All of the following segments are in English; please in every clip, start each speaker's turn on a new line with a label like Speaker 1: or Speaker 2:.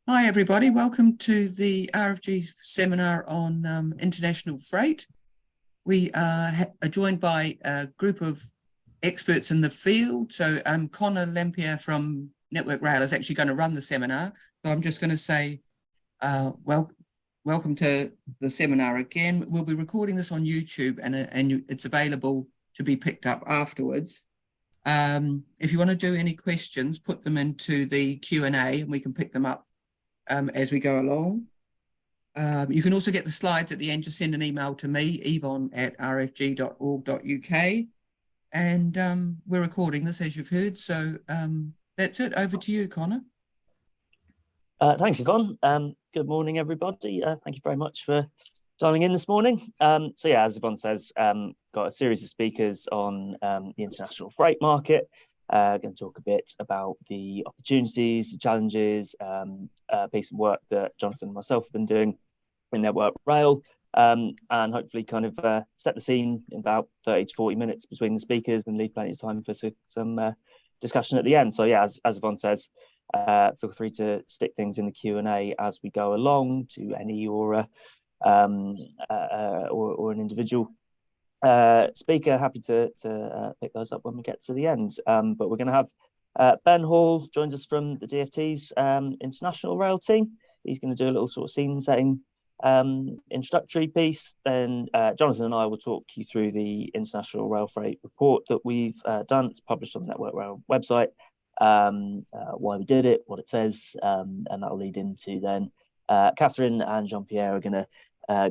Speaker 1: Hi, everybody. Welcome to the RFG seminar on international freight. We are joined by a group of experts in the field. So Connor Lempier from Network Rail is actually going to run the seminar. So I'm just going to say welcome to the seminar again. We'll be recording this on YouTube and it's available to be picked up afterwards. If you want to do any questions, put them into the Q&A and we can pick them up as we go along. You can also get the slides at the end. Just send an email to me, yvonne@rfg.org.uk. And we're recording this, as you've heard. So that's it. Over to you, Connor.
Speaker 2: Thanks, Yvonne. Good morning, everybody. Thank you very much for dialing in this morning. So yeah, as Yvonne says, got a series of speakers on the international freight market. Going to talk a bit about the opportunities, the challenges, piece of work that Jonathan and myself have been doing in Network Rail, and hopefully kind of set the scene in about 30 to 40 minutes between the speakers and leave plenty of time for some discussion at the end. So yeah, as Yvonne says, feel free to stick things in the Q&A as we go along to any or an individual speaker. Happy to pick those up when we get to the end. But we're going to have Ben Hall joins us from the DfT's international rail team. He's going to do a little sort of scene setting introductory piece. Then Jonathan and I will talk you through the international rail freight report that we've done. It's published on the Network Rail website, why we did it, what it says, and that'll lead into then Kathryn and Jean-Pierre are going to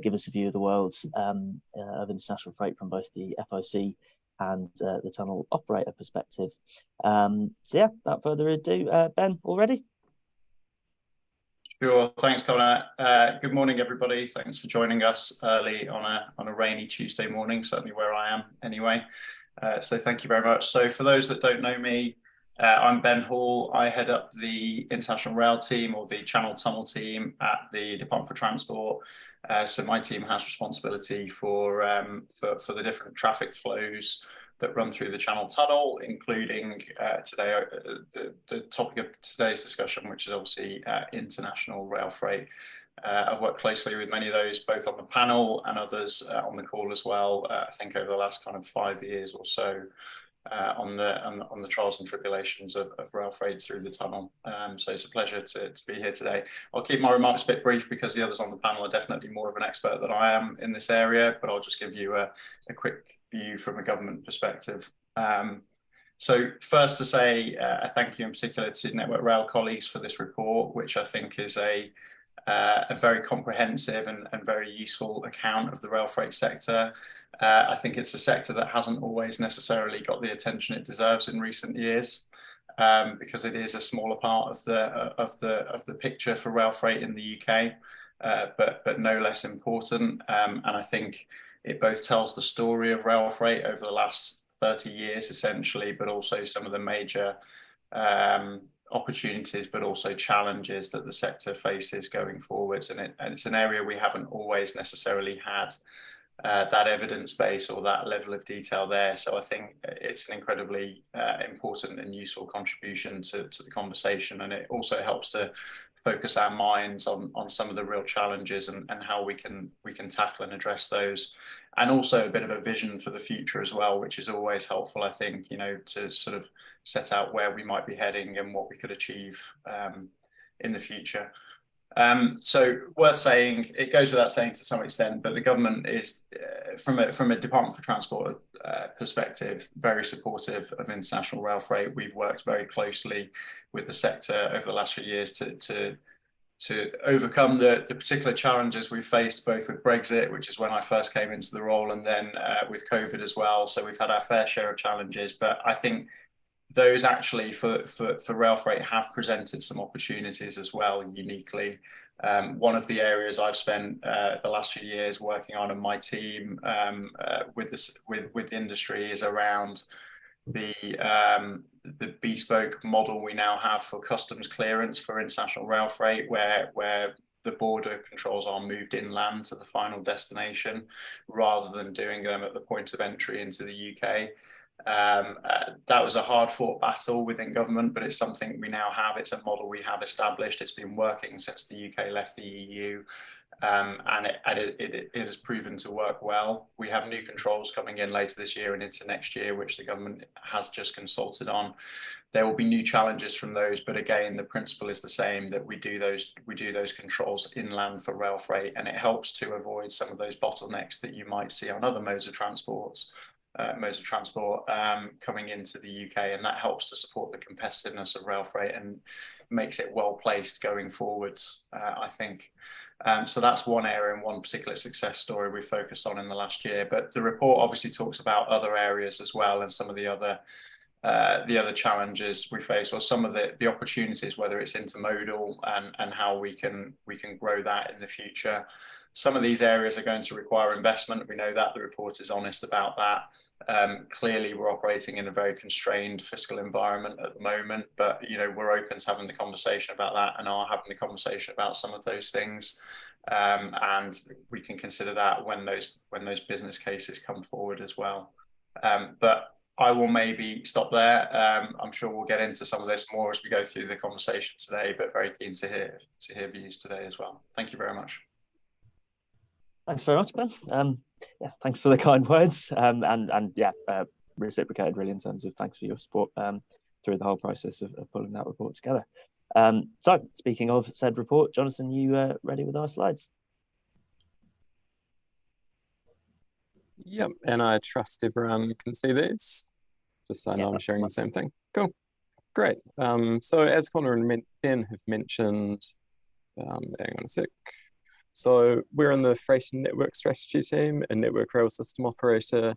Speaker 2: give us a view of the world of international freight from both the FOC and the tunnel operator perspective. So yeah, without further ado, Ben, all ready?
Speaker 3: Sure, thanks, Connor. Good morning, everybody. Thanks for joining us early on a rainy Tuesday morning, certainly where I am anyway. So thank you very much. So for those that don't know me, I'm Ben Hall. I head up the international rail team, or the Channel Tunnel team, at the Department for Transport. So my team has responsibility for the different traffic flows that run through the Channel Tunnel, including today the topic of today's discussion, which is obviously international rail freight. I've worked closely with many of those, both on the panel and others on the call as well. I think over the last kind of 5 years or so. On the trials and tribulations of rail freight through the tunnel. So it's a pleasure to be here today. I'll keep my remarks a bit brief because the others on the panel are definitely more of an expert than I am in this area, but I'll just give you a quick view from a government perspective. So first to say a thank you in particular to Network Rail colleagues for this report, which I think is a very comprehensive and very useful account of the rail freight sector. I think it's a sector that hasn't always necessarily got the attention it deserves in recent years, because it is a smaller part of the picture for rail freight in the UK, but no less important. And I think it both tells the story of rail freight over the last 30 years, essentially, but also some of the major opportunities, but also challenges that the sector faces going forwards. And it's an area we haven't always necessarily had that evidence base or that level of detail there. So I think it's an incredibly important and useful contribution to the conversation. And it also helps to focus our minds on some of the real challenges and how we can tackle and address those. And also a bit of a vision for the future as well, which is always helpful, I think, you know, to sort of set out where we might be heading and what we could achieve in the future. So worth saying, it goes without saying to some extent, but the government is, from a Department for Transport perspective, very supportive of international rail freight. We've worked very closely with the sector over the last few years to overcome the particular challenges we've faced, both with Brexit, which is when I first came into the role, and then with COVID as well. So we've had our fair share of challenges, but I think those actually for rail freight have presented some opportunities as well, uniquely. One of the areas I've spent the last few years working on, and my team with industry, is around the bespoke model we now have for customs clearance for international rail freight, where the border controls are moved inland to the final destination rather than doing them at the point of entry into the UK. That was a hard-fought battle within government, but it's something we now have. It's a model we have established. It's been working since the UK left the EU, and it has proven to work well. We have new controls coming in later this year and into next year, which the government has just consulted on. There will be new challenges from those, but again, the principle is the same, that we do those controls inland for rail freight, and it helps to avoid some of those bottlenecks that you might see on other modes of transport coming into the UK, and that helps to support the competitiveness of rail freight and makes it well placed going forwards, I think. So that's one area and one particular success story we focused on in the last year. But the report obviously talks about other areas as well, and some of the other challenges we face, or some of the opportunities, whether it's intermodal and how we can grow that in the future. Some of these areas are going to require investment. We know that, the report is honest about that. Clearly, we're operating in a very constrained fiscal environment at the moment, but we're open to having the conversation about that, and are having the conversation about some of those things. And we can consider that when those business cases come forward as well. But I will maybe stop there. I'm sure we'll get into some of this more as we go through the conversation today, but very keen to hear views today as well. Thank you very much.
Speaker 2: Thanks very much, Ben. Yeah, thanks for the kind words, and yeah, reciprocated really in terms of thanks for your support through the whole process of pulling that report together. So speaking of said report, Jonathan, you ready with our slides?
Speaker 4: Yep, and I trust everyone can see these, just so I know I'm sharing the same thing. Cool, great. So as Connor and Ben have mentioned, hang on a sec. So we're in the Freight and Network Strategy team, a network rail system operator,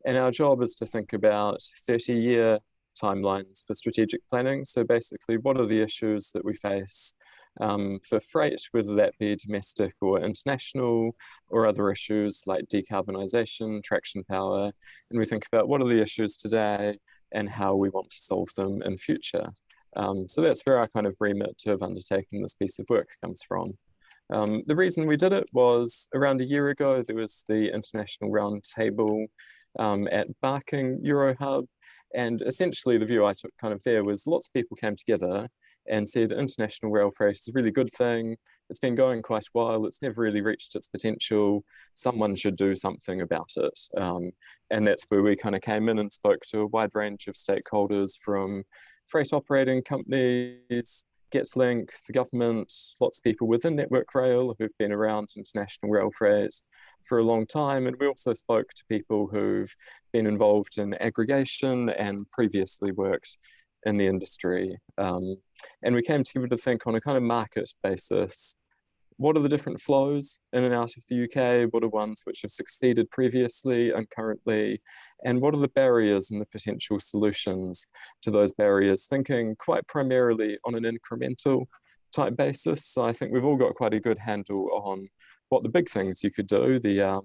Speaker 4: and our job is to think about 30-year timelines for strategic planning. So basically, what are the issues that we face for freight, whether that be domestic or international, or other issues like decarbonisation, traction power, and we think about what are the issues today and how we want to solve them in future. So that's where our kind of remit to have undertaken this piece of work comes from. The reason we did it was around a year ago, there was the International Roundtable at Barking Eurohub, and essentially the view I took kind of there was lots of people came together and said international rail freight is a really good thing. It's been going quite a while. It's never really reached its potential. Someone should do something about it. And that's where we kind of came in and spoke to a wide range of stakeholders, from freight operating companies, GetLink, the government, lots of people within Network Rail who've been around international rail freight for a long time. And we also spoke to people who've been involved in aggregation and previously worked in the industry. And we came together to think on a kind of market basis, what are the different flows in and out of the UK? What are ones which have succeeded previously and currently? And what are the barriers and the potential solutions to those barriers? Thinking quite primarily on an incremental type basis. So I think we've all got quite a good handle on what the big things you could do, the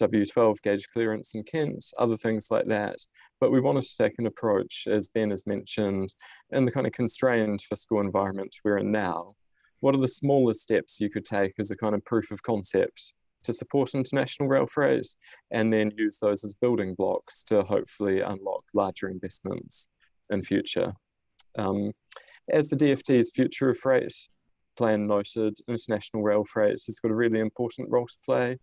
Speaker 4: W12 gauge clearance in Kent, other things like that. But we wanted to take an approach, as Ben has mentioned, in the kind of constrained fiscal environment we're in now. What are the smaller steps you could take as a kind of proof of concept to support international rail freight, and then use those as building blocks to hopefully unlock larger investments in future. As the DfT's Future of Freight plan noted, international rail freight has got a really important role to play.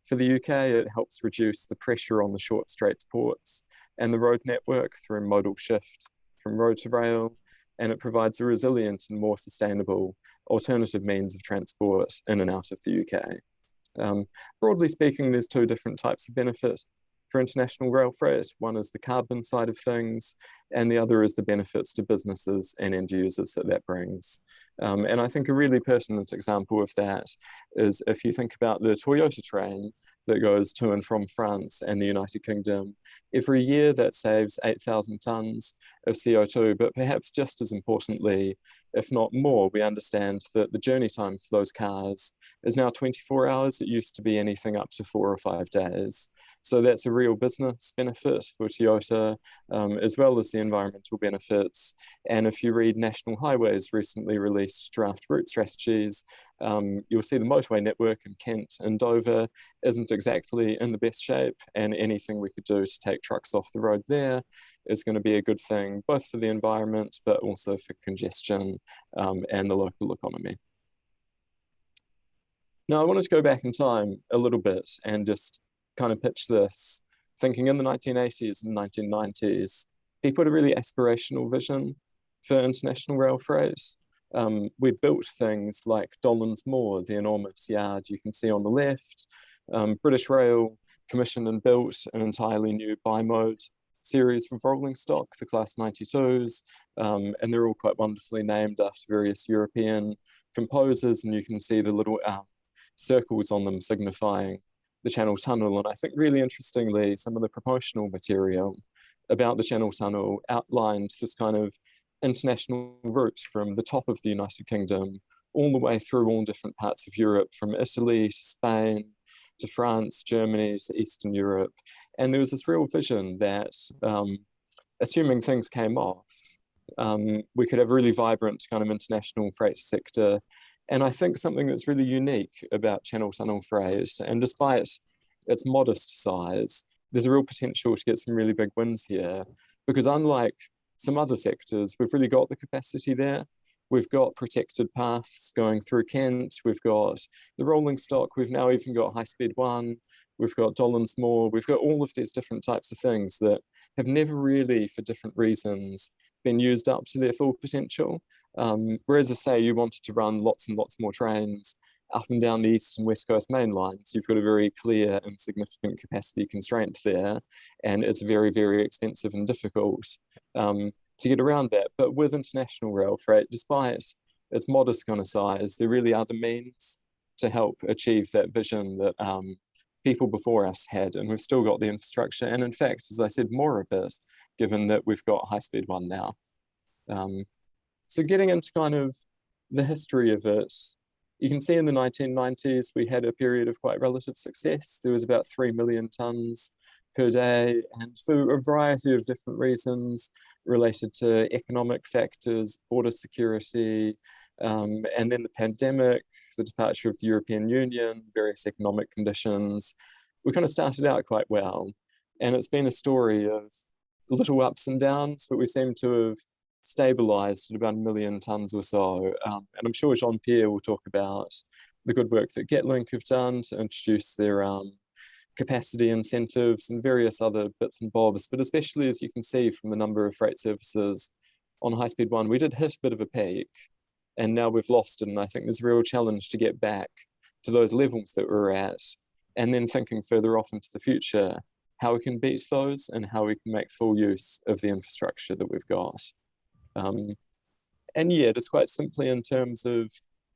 Speaker 4: For the UK, it helps reduce the pressure on the short straits ports and the road network through modal shift from road to rail, and it provides a resilient and more sustainable alternative means of transport in and out of the UK. Broadly speaking, there's two different types of benefit for international rail freight. One is the carbon side of things, and the other is the benefits to businesses and end users that brings. And I think a really pertinent example of that is if you think about the Toyota train that goes to and from France and the United Kingdom. Every year that saves 8,000 tonnes of CO2, but perhaps just as importantly, if not more, we understand that the journey time for those cars is now 24 hours. It used to be anything up to 4 or 5 days. So that's a real business benefit for Toyota, as well as the the environmental benefits. And if you read National Highways recently released draft route strategies, you'll see the motorway network in Kent and Dover isn't exactly in the best shape, and anything we could do to take trucks off the road there is going to be a good thing, both for the environment, but also for congestion and the local economy. Now, I wanted to go back in time a little bit and just kind of pitch this, thinking in the 1980s and 1990s, people had a really aspirational vision for international rail freight. We built things like Dolan's Moor, the enormous yard you can see on the left. British Rail commissioned and built an entirely new bi-mode series of rolling stock, the Class 92s, and they're all quite wonderfully named after various European composers, and you can see the little circles on them signifying the Channel Tunnel. And I think really interestingly, some of the promotional material about the Channel Tunnel outlined this kind of international route from the top of the United Kingdom all the way through all different parts of Europe, from Italy to Spain to France, Germany to Eastern Europe. And there was this real vision that, assuming things came off, we could have a really vibrant kind of international freight sector. And I think something that's really unique about Channel Tunnel freight, and despite its modest size, there's a real potential to get some really big wins here, because unlike some other sectors, we've really got the capacity there. We've got protected paths going through Kent, we've got the rolling stock, we've now even got High Speed 1, we've got Dolan's Moor, we've got all of these different types of things that have never really, for different reasons, been used up to their full potential. Whereas if, say, you wanted to run lots and lots more trains up and down the East and West Coast main lines, you've got a very clear and significant capacity constraint there, and it's very, very expensive and difficult to get around that. But with international rail freight, despite its modest kind of size, there really are the means to help achieve that vision that people before us had, and we've still got the infrastructure, and in fact, as I said, more of it, given that we've got High Speed 1 now. So getting into kind of the history of it, you can see in the 1990s, we had a period of quite relative success. There was about 3 million tonnes per day, and for a variety of different reasons related to economic factors, border security, and then the pandemic, the departure of the European Union, various economic conditions, we kind of started out quite well. And it's been a story of little ups and downs, but we seem to have stabilized at about 1 million tonnes or so. And I'm sure Jean-Pierre will talk about the good work that GetLink have done to introduce their capacity incentives and various other bits and bobs. But especially, as you can see from the number of freight services on High Speed 1, we did hit a bit of a peak, and now we've lost it. And I think there's a real challenge to get back to those levels that we're at, and then thinking further off into the future, how we can beat those and how we can make full use of the infrastructure that we've got. And yeah, just quite simply in terms of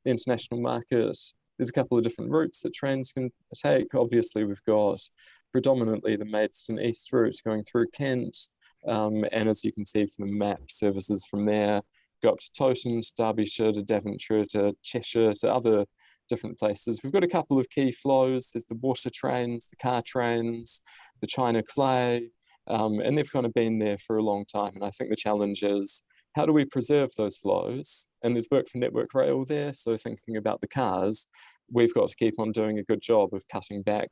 Speaker 4: the international market, there's a couple of different routes that trains can take. Obviously, we've got predominantly the Maidstone East route going through Kent, and as you can see from the map, services from there go up to Towton, to Derbyshire, to Devonshire, to Cheshire, to other different places. We've got a couple of key flows. There's the water trains, the car trains, the China clay, and they've kind of been there for a long time. And I think the challenge is, how do we preserve those flows? And there's work for Network Rail there. So thinking about the cars, we've got to keep on doing a good job of cutting back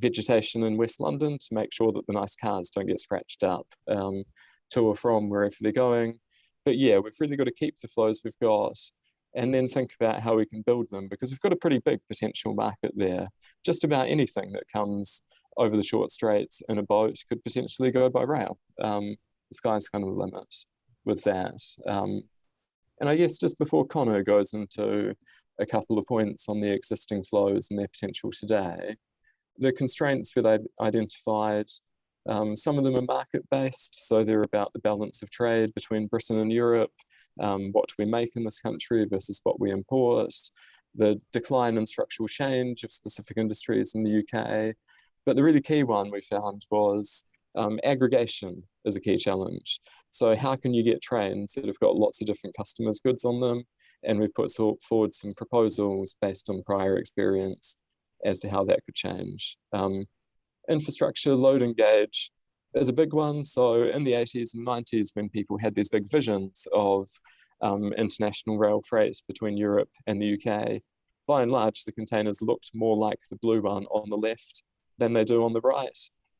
Speaker 4: vegetation in West London to make sure that the nice cars don't get scratched up to or from wherever they're going. But yeah, we've really got to keep the flows we've got and then think about how we can build them, because we've got a pretty big potential market there. Just about anything that comes over the short straits in a boat could potentially go by rail. The sky's kind of the limit with that. And I guess just before Connor goes into a couple of points on the existing flows and their potential today, the constraints we've identified, some of them are market-based, so they're about the balance of trade between Britain and Europe, what do we make in this country versus what we import, the decline and structural change of specific industries in the UK. But the really key one we found was aggregation is a key challenge. So how can you get trains that have got lots of different customers' goods on them? And we put forward some proposals based on prior experience as to how that could change. Infrastructure, load and gauge, is a big one. So in the 80s and 90s, when people had these big visions of international rail freight between Europe and the UK, by and large, the containers looked more like the blue one on the left than they do on the right.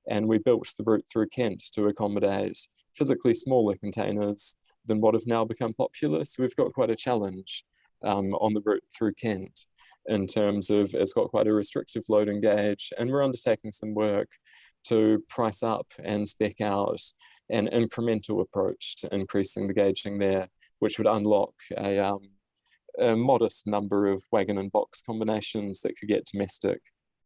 Speaker 4: And we built the route through Kent to accommodate physically smaller containers than what have now become popular. So we've got quite a challenge on the route through Kent in terms of it's got quite a restrictive loading gauge, and we're undertaking some work to price up and spec out an incremental approach to increasing the gauging there, which would unlock a modest number of wagon and box combinations that could get domestic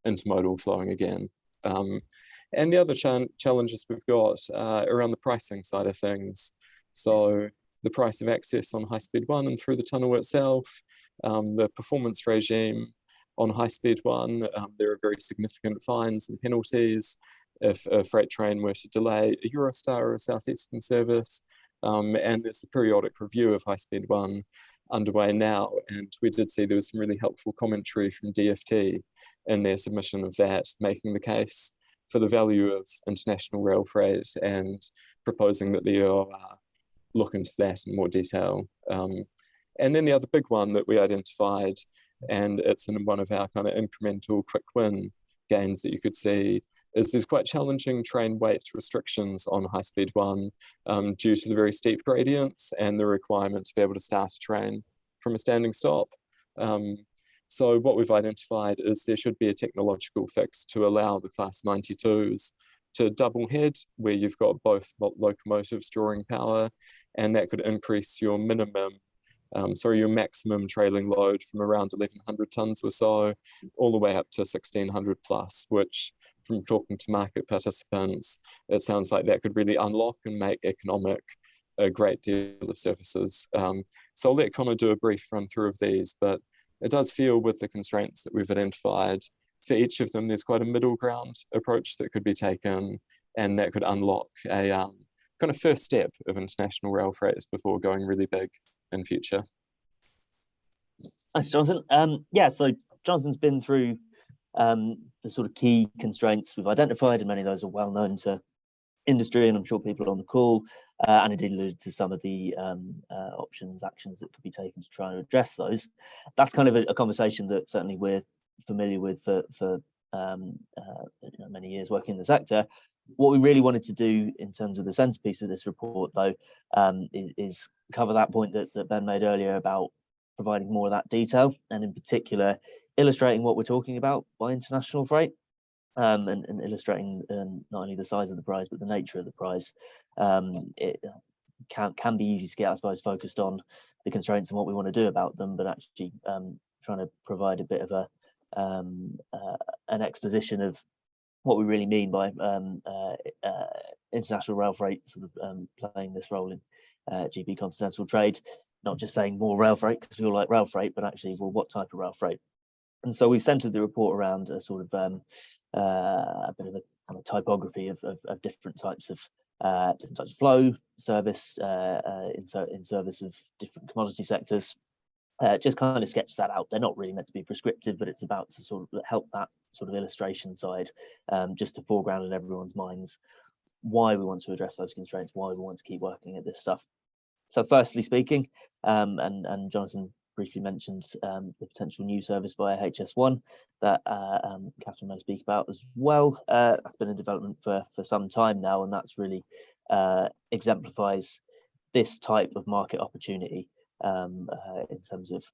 Speaker 4: intermodal flowing again. And the other challenges we've got around the pricing side of things. So the price of access on High Speed 1 and through the tunnel itself, the performance regime on High Speed 1, there are very significant fines and penalties if a freight train were to delay a Eurostar or a Southeastern service. And there's the periodic review of High Speed 1 underway now. And we did see there was some really helpful commentary from DFT in their submission of that, making the case for the value of international rail freight and proposing that the EO look into that in more detail. And then the other big one that we identified, and it's in one of our kind of incremental quick win gains that you could see, is there's quite challenging train weight restrictions on High Speed 1 due to the very steep gradients and the requirement to be able to start a train from a standing stop. So what we've identified is there should be a technological fix to allow the Class 92s to double head, where you've got both locomotives drawing power, and that could increase your your maximum trailing load from around 1,100 tons or so, all the way up to 1,600 plus, which from talking to market participants, it sounds like that could really unlock and make economic a great deal of services. So I'll let Connor do a brief run through of these, but it does feel with the constraints that we've identified, for each of them, there's quite a middle ground approach that could be taken, and that could unlock a kind of first step of international rail freight before going really big in future.
Speaker 2: Thanks, Jonathan. So Jonathan's been through the sort of key constraints we've identified, and many of those are well known to industry, and I'm sure people on the call, and indeed alluded to some of the actions that could be taken to try and address those. That's kind of a conversation that certainly we're familiar with for many years working in the sector. What we really wanted to do in terms of the centerpiece of this report, though, is cover that point that Ben made earlier about providing more of that detail, and in particular illustrating what we're talking about by international freight, and illustrating not only the size of the prize but the nature of the prize. It can be easy to get, I suppose, focused on the constraints and what we want to do about them, but actually trying to provide a bit of an exposition of what we really mean by international rail freight sort of playing this role in GB continental trade. Not just saying more rail freight because we all like rail freight, but actually, well, what type of rail freight? And so we've centered the report around a sort of a bit of a kind of typography of different types of flow, service, in service of different commodity sectors. Just kind of sketch that out. They're not really meant to be prescriptive, but it's about to sort of help that sort of illustration side, just to foreground in everyone's minds why we want to address those constraints, why we want to keep working at this stuff. So firstly speaking, and Jonathan briefly mentioned the potential new service via HS1 that Kathryn may speak about as well. That's been in development for some time now, and that's really exemplifies this type of market opportunity in terms of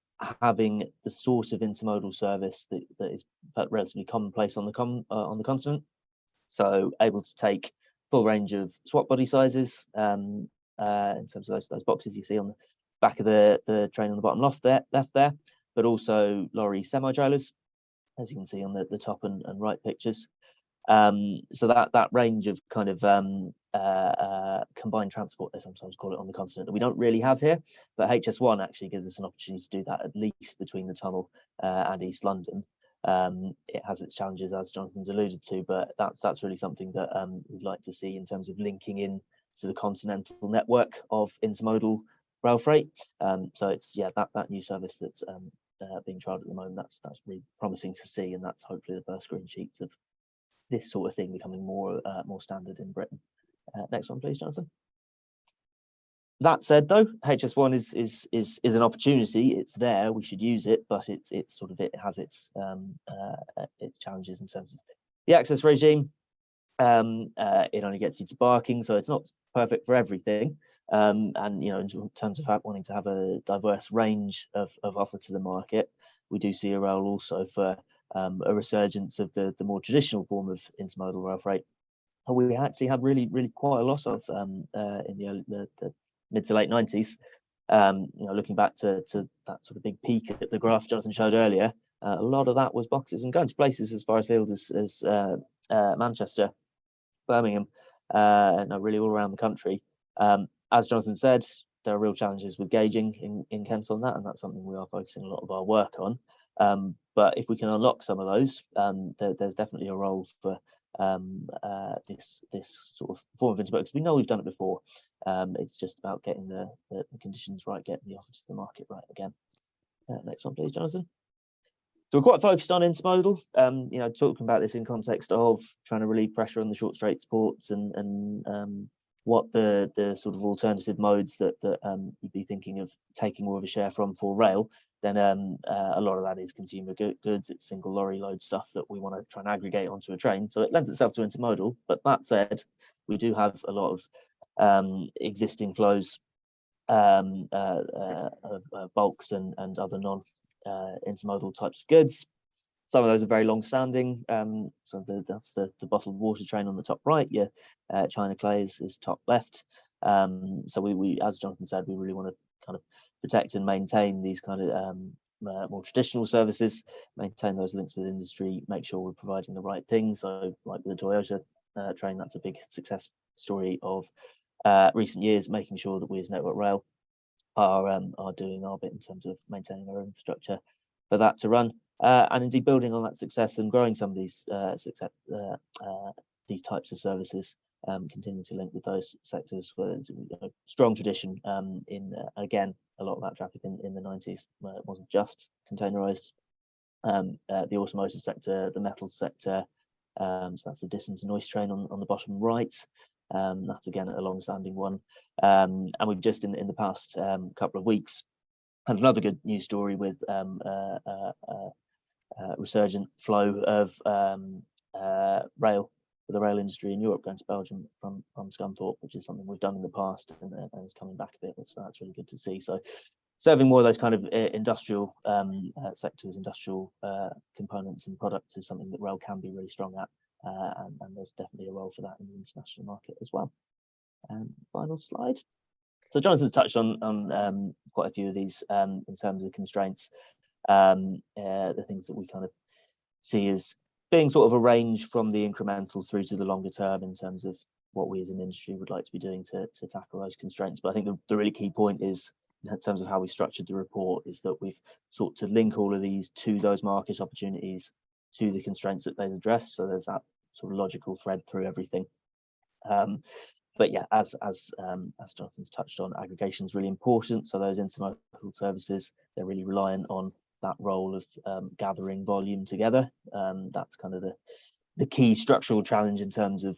Speaker 2: having the sort of intermodal service that is relatively commonplace on the continent. So able to take full range of swap body sizes in terms of those boxes you see on the back of the train on the bottom left there, but also lorry semi-trailers, as you can see on the top and right pictures. So that range of kind of combined transport, they sometimes call it on the continent, that we don't really have here, but HS1 actually gives us an opportunity to do that, at least between the tunnel and East London. It has its challenges, as Jonathan's alluded to, but that's really something that we'd like to see in terms of linking in to the continental network of intermodal rail freight. So it's that new service that's being trialled at the moment. That's really promising to see, and that's hopefully the first green sheets of this sort of thing becoming more standard in Britain. Next one, please, Jonathan. That said, though, HS1 is an opportunity. It's there. We should use it, but it has its challenges in terms of the access regime. It only gets you to Barking, so it's not perfect for everything. And in terms of wanting to have a diverse range of offer to the market, we do see a role also for a resurgence of the more traditional form of intermodal rail freight. And we actually had really quite a lot of in the mid to late 90s. Looking back to that sort of big peak at the graph Jonathan showed earlier, a lot of that was boxes and going to places as far afield as Manchester, Birmingham, really all around the country. As Jonathan said, there are real challenges with gauging in Kent on that, and that's something we are focusing a lot of our work on. But if we can unlock some of those, there's definitely a role for this sort of form of intermodal, because we know we've done it before. It's just about getting the conditions right, getting the offer to the market right again. Next one, please, Jonathan. So we're quite focused on intermodal, talking about this in context of trying to relieve pressure on the short straight ports and what the sort of alternative modes that you'd be thinking of taking more of a share from for rail. Then a lot of that is consumer goods. It's single lorry load stuff that we want to try and aggregate onto a train. So it lends itself to intermodal. But that said, we do have a lot of existing flows of bulks and other non intermodal types of goods. Some of those are very long standing. So that's the bottled water train on the top right. Your China clay is top left. So we, as Jonathan said, we really want to kind of protect and maintain these kind of more traditional services, maintain those links with industry, make sure we're providing the right things. So like with the Toyota train, that's a big success story of recent years, making sure that we as Network Rail are doing our bit in terms of maintaining our infrastructure for that to run, and indeed building on that success and growing some of these these types of services, continuing to link with those sectors where strong tradition in again a lot of that traffic in the 90s where it wasn't just containerized. The automotive sector, the metal sector, so that's the distance and noise train on the bottom right. That's again a long-standing one, and we've just in the past couple of weeks had another good news story with resurgent flow of rail for the rail industry in Europe going to Belgium from Scunthorpe, which is something we've done in the past and is coming back a bit, so that's really good to see. So serving more of those kind of industrial sectors, industrial components and products is something that rail can be really strong at, and there's definitely a role for that in the international market as well. Final slide. So Jonathan's touched on quite a few of these in terms of constraints, the things that we kind of see as being sort of a range from the incremental through to the longer term in terms of what we as an industry would like to be doing to tackle those constraints. But I think the really key point is, in terms of how we structured the report, is that we've sought to link all of these to those market opportunities, to the constraints that they address. So there's that sort of logical thread through everything. But yeah, as Jonathan's touched on, aggregation is really important. So those intermodal services, they're really reliant on that role of gathering volume together. That's kind of the key structural challenge in terms of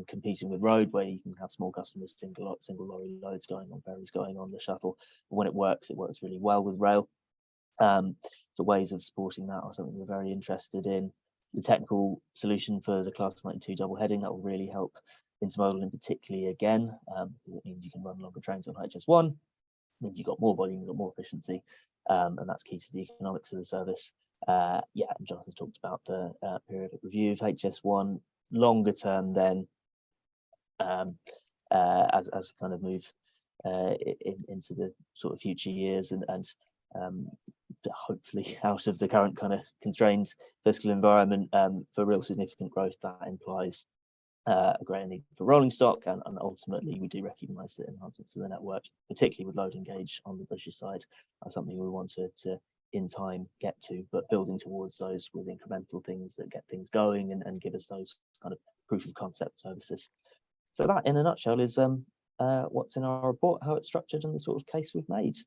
Speaker 2: competing with road, where you can have small customers, single lorry loads going on, ferries going on the shuttle. But when it works really well with rail. So ways of supporting that are something we're very interested in. The technical solution for the Class 92 double heading, that will really help intermodal in particularly again, because it means you can run longer trains on HS1, means you've got more volume, you've got more efficiency, and that's key to the economics of the service. And Jonathan's talked about the periodic review of HS1 longer term then, as we kind of move into the sort of future years and hopefully out of the current kind of constrained fiscal environment, for real significant growth. That implies a greater need for rolling stock, and ultimately we do recognise that enhancements to the network, particularly with load and gauge on the British side, are something we want to in time get to, but building towards those with incremental things that get things going and give us those kind of proof of concept services. So that in a nutshell is what's in our report, how it's structured, and the sort of case we've made.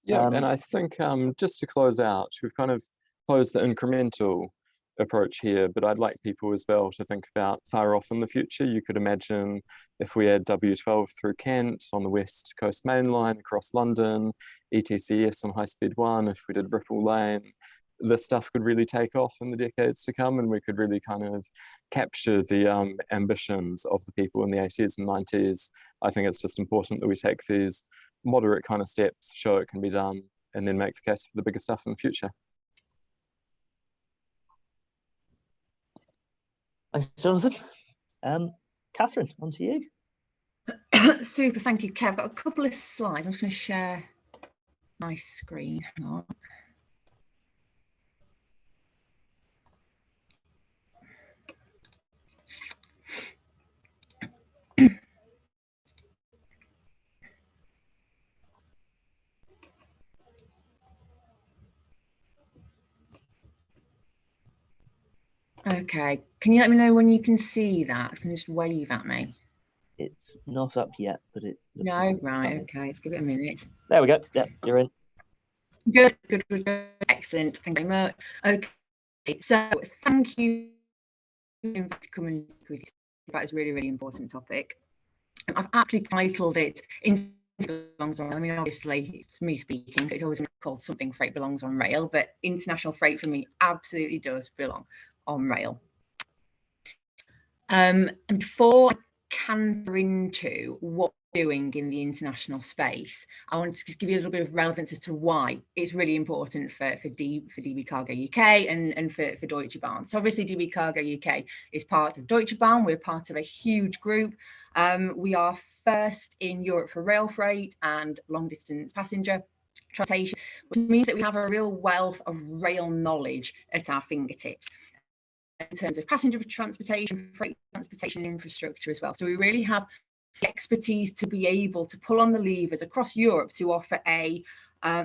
Speaker 4: Yeah, and I think just to close out, we've kind of closed the incremental approach here, but I'd like people as well to think about far off in the future. You could imagine if we had W12 through Kent on the West Coast Main Line across London, ETCS on High Speed 1, if we did Ripple Lane, this stuff could really take off in the decades to come, and we could really kind of capture the ambitions of the people in the 80s and 90s. I think it's just important that we take these moderate kind of steps, show it can be done, and then make the case for the bigger stuff in the future.
Speaker 2: Thanks, Jonathan. Kathryn, on to you.
Speaker 5: Super, thank you, Kev. I've got a couple of slides. I'm just going to share my screen. Hang on. Okay, can you let me know when you can see that? So just wave at me.
Speaker 2: It's not up yet, but it looks
Speaker 5: No,
Speaker 2: like
Speaker 5: right, okay, let's give it a minute.
Speaker 2: There we go. Yeah, you're in.
Speaker 5: Good, good, good, good. Excellent, thank you very much. Okay, so thank you for coming to that is really, really important topic. I've actually titled it Belongs on Rail. I mean, obviously it's me speaking, so it's always called Something Freight Belongs on Rail, but international freight for me absolutely does belong on rail. And before I canter into what we're doing in the international space, I want to just give you a little bit of relevance as to why it's really important for DB Cargo UK and for Deutsche Bahn. So obviously DB Cargo UK is part of Deutsche Bahn. We're part of a huge group. We are first in Europe for rail freight and long distance passenger transportation, which means that we have a real wealth of rail knowledge at our fingertips in terms of passenger transportation, freight transportation infrastructure as well. So we really have the expertise to be able to pull on the levers across Europe to offer a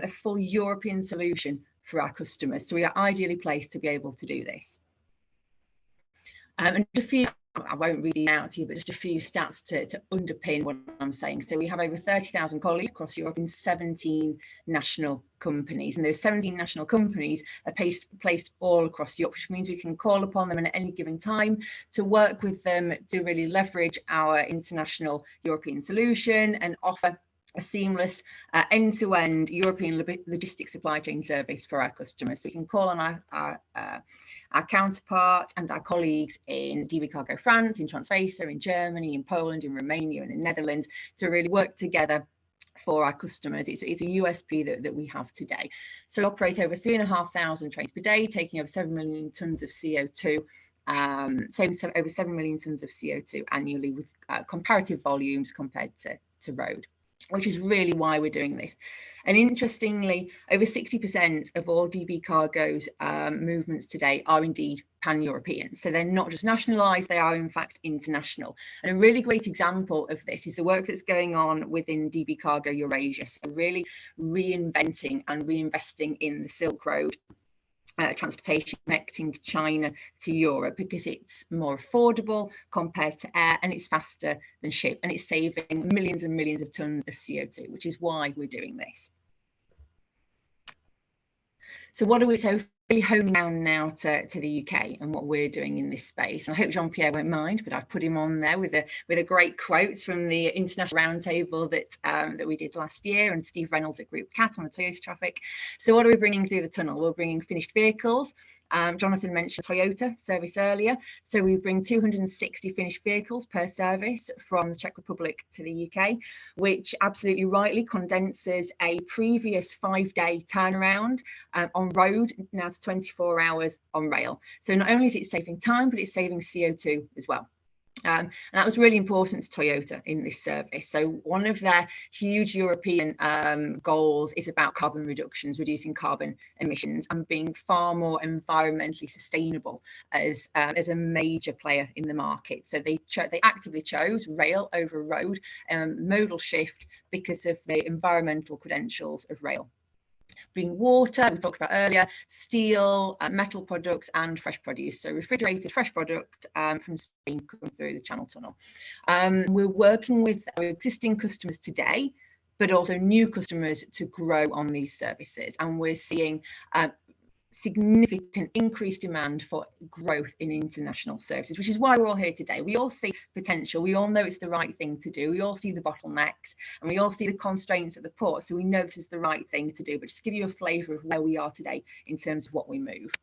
Speaker 5: full European solution for our customers. So we are ideally placed to be able to do this. And a few, I won't read it out to you, but just a few stats to underpin what I'm saying. So we have over 30,000 colleagues across Europe in 17 national companies, and those 17 national companies are placed all across Europe, which means we can call upon them at any given time to work with them to really leverage our international European solution and offer a seamless end-to-end European logistics supply chain service for our customers. So we can call on our counterpart and our colleagues in DB Cargo France, in Transfacer, in Germany, in Poland, in Romania, and in Netherlands to really work together for our customers. It's a USP that we have today. So we operate over 3,500 trains per day, taking over 7 million tonnes of CO2, saving over 7 million tonnes of CO2 annually with comparative volumes compared to road, which is really why we're doing this. And interestingly, over 60% of all DB Cargo's movements today are indeed pan-European. So they're not just nationalised, they are in fact international. And a really great example of this is the work that's going on within DB Cargo Eurasia. So really reinventing and reinvesting in the Silk Road transportation connecting China to Europe, because it's more affordable compared to air and it's faster than ship, and it's saving millions and millions of tons of CO2, which is why we're doing this. So what are we honing down now to the UK and what we're doing in this space? And I hope Jean-Pierre won't mind, but I've put him on there with a great quote from the international roundtable that we did last year, and Steve Reynolds at Group CAT on the Toyota traffic. So what are we bringing through the tunnel? We're bringing finished vehicles. Jonathan mentioned Toyota service earlier. So we bring 260 finished vehicles per service from the Czech Republic to the UK, which absolutely rightly condenses a previous 5-day turnaround on road now to 24 hours on rail. So not only is it saving time, but it's saving CO2 as well. And that was really important to Toyota in this service. So one of their huge European goals is about carbon reductions, reducing carbon emissions and being far more environmentally sustainable as a major player in the market. So they actively chose rail over road, modal shift, because of the environmental credentials of rail. Bring water, we talked about earlier, steel, metal products and fresh produce. So refrigerated fresh product from Spain coming through the Channel Tunnel. We're working with our existing customers today, but also new customers to grow on these services. And we're seeing significant increased demand for growth in international services, which is why we're all here today. We all see potential, we all know it's the right thing to do, we all see the bottlenecks, and we all see the constraints at the port, so we know this is the right thing to do. But just to give you a flavour of where we are today in terms of what we move.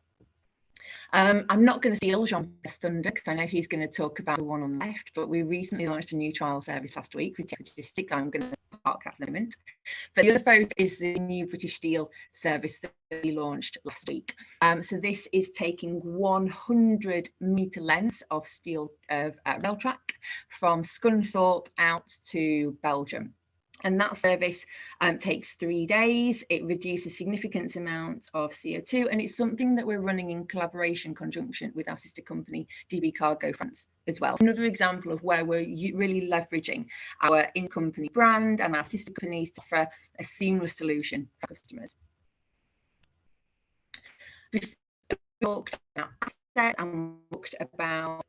Speaker 5: I'm not going to steal Jean-Pierre's thunder because I know he's going to talk about the one on the left, but we recently launched a new trial service last week with logistics. I'm going to park that in a moment. But the other photo is the new British Steel service that we launched last week. So this is taking 100-metre lengths of steel rail track from Scunthorpe out to Belgium. And that service takes 3 days. It reduces significant amounts of CO2, and it's something that we're running in collaboration, conjunction with our sister company, DB Cargo France as well. Another example of where we're really leveraging our in-company brand and our sister companies to offer a seamless solution for customers. Before we talked about assets and talked about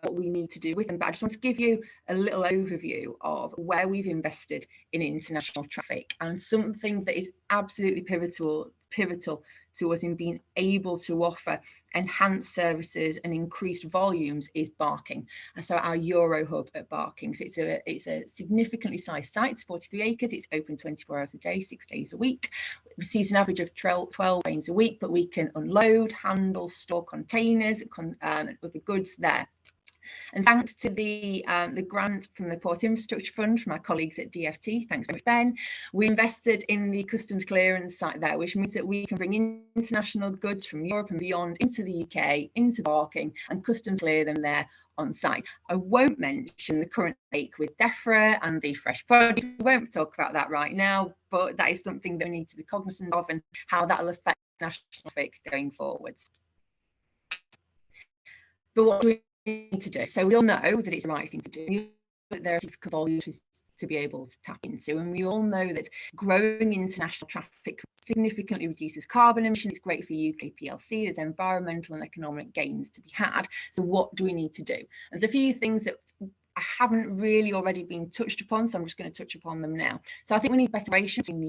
Speaker 5: what we need to do with them, but I just want to give you a little overview of where we've invested in international traffic, and something that is absolutely pivotal to us in being able to offer enhanced services and increased volumes is Barking. And so our Euro hub at Barking, so it's a significantly sized site. It's 43 acres. It's open 24 hours a day, 6 days a week. It receives an average of 12 trains a week, but we can unload, handle, store containers, with the goods there. And thanks to the grant from the Port Infrastructure Fund from our colleagues at DFT, thanks very much, Ben, we invested in the customs clearance site there, which means that we can bring international goods from Europe and beyond into the UK, into Barking, and customs clear them there on site. I won't mention the current take with DEFRA and the fresh produce. We won't talk about that right now, but that is something that we need to be cognizant of and how that will affect national traffic going forwards. But what do we need to do? So we all know that it's the right thing to do. That there are significant volumes to be able to tap into, and we all know that growing international traffic significantly reduces carbon emissions. It's great for UK PLC. There's environmental and economic gains to be had. So what do we need to do? There's a few things that I haven't really already been touched upon, so I'm just going to touch upon them now. So I think we need better relations between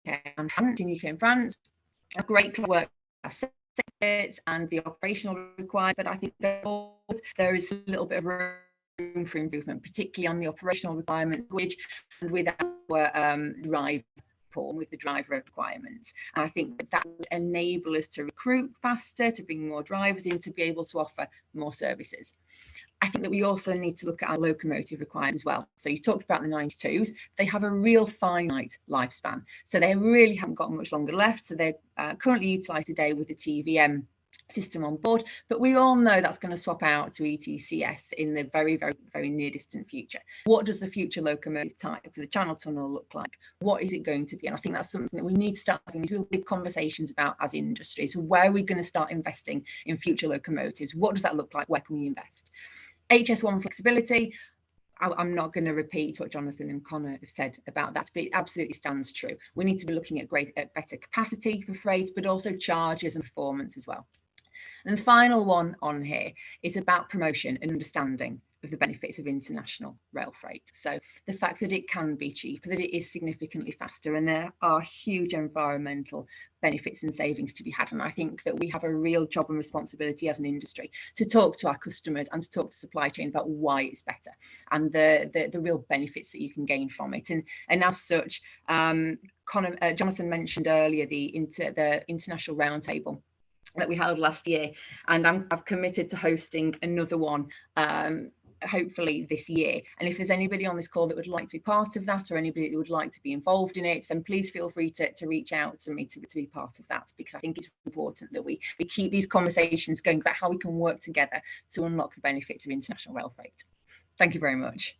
Speaker 5: the UK and France. A great work and the operational requirement, but I think there is a little bit of room for improvement, particularly on the operational requirement and with our drive pool, with the driver requirements. And I think that would enable us to recruit faster, to bring more drivers in, to be able to offer more services. I think that we also need to look at our locomotive requirements as well. So you talked about the 92s. They have a real finite lifespan. So they really haven't got much longer left. So they're currently utilised today with the TVM system on board, but we all know that's going to swap out to ETCS in the very, very, very near distant future. What does the future locomotive type for the Channel Tunnel look like? What is it going to be? And I think that's something that we need to start having these real big conversations about as industry. So where are we going to start investing in future locomotives? What does that look like? Where can we invest? HS1 flexibility. I'm not going to repeat what Jonathan and Connor have said about that, but it absolutely stands true. We need to be looking at better capacity for freight, but also charges and performance as well. And the final one on here is about promotion and understanding of the benefits of international rail freight. So the fact that it can be cheaper, that it is significantly faster, and there are huge environmental benefits and savings to be had. And I think that we have a real job and responsibility as an industry to talk to our customers and to talk to supply chain about why it's better and the real benefits that you can gain from it. And as such, Jonathan mentioned earlier the international roundtable that we held last year, and I've committed to hosting another one hopefully this year. And if there's anybody on this call that would like to be part of that, or anybody that would like to be involved in it, then please feel free to reach out to me to be part of that, because I think it's important that we keep these conversations going about how we can work together to unlock the benefits of international rail freight. Thank you very much.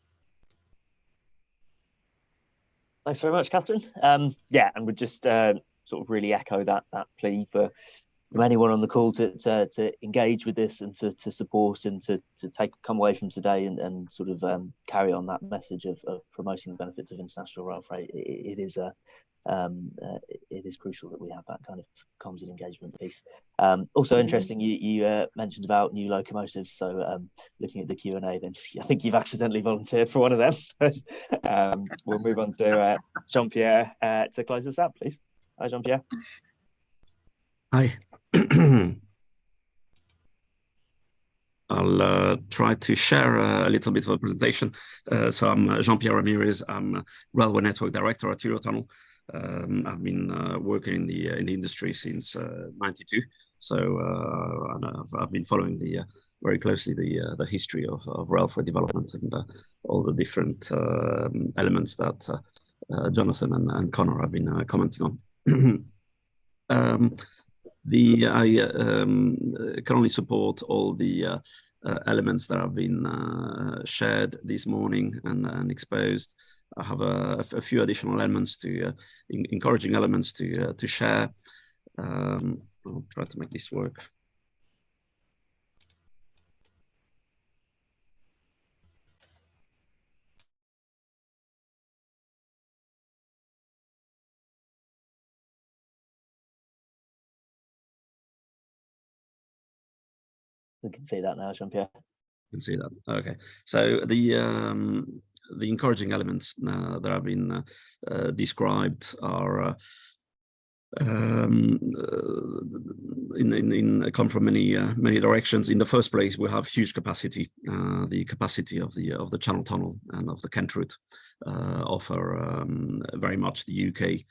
Speaker 2: Thanks very much, Kathryn. Yeah, and would just sort of really echo that plea for anyone on the call to engage with this and to support and to come away from today and sort of carry on that message of promoting the benefits of international rail freight. It is crucial that we have that kind of comms and engagement piece. Also interesting, you mentioned about new locomotives. So looking at the Q&A, then I think you've accidentally volunteered for one of them. We'll move on to Jean-Pierre to close us out, please. Hi, Jean-Pierre.
Speaker 6: Hi. I'll try to share a little bit of a presentation. So I'm Jean-Pierre Ramirez. I'm a Railway Network Director at Eurotunnel. I've been working in the industry since '92. So and I've been following very closely the history of rail freight development and all the different elements that Jonathan and Connor have been commenting on. I can only support all the elements that have been shared this morning and exposed. I have a few additional elements encouraging elements to share. I'll try to make this work.
Speaker 2: We can see that now, Jean-Pierre.
Speaker 6: You can see that. Okay. So the encouraging elements that have been described are come from many directions. In the first place, we have huge capacity. The capacity of the Channel Tunnel and of the Kent route offer very much the UK